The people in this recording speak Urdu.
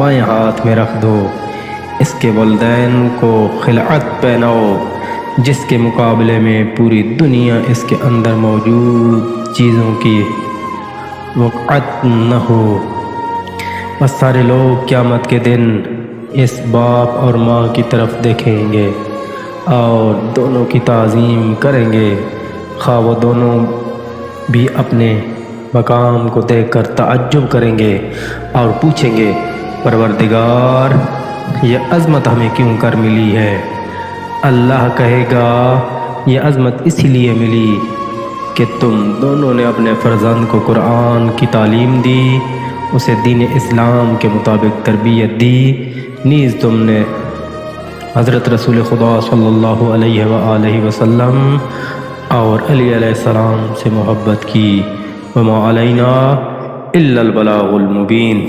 بائیں ہاتھ میں رکھ دو، اس کے والدین کو خلعت پہناؤ جس کے مقابلے میں پوری دنیا اس کے اندر موجود چیزوں کی وقعت نہ ہو۔ بس سارے لوگ قیامت کے دن اس باپ اور ماں کی طرف دیکھیں گے اور دونوں کی تعظیم کریں گے، خواہ وہ دونوں بھی اپنے مقام کو دیکھ کر تعجب کریں گے اور پوچھیں گے پروردگار یہ عظمت ہمیں کیوں کر ملی ہے؟ اللہ کہے گا یہ عظمت اسی لیے ملی کہ تم دونوں نے اپنے فرزند کو قرآن کی تعلیم دی، اسے دین اسلام کے مطابق تربیت دی، نیز تم نے حضرت رسول خدا صلی اللہ علیہ وآلہ وسلم اور علی علیہ السلام سے محبت کی۔ وما علینا الا البلاغ المبین۔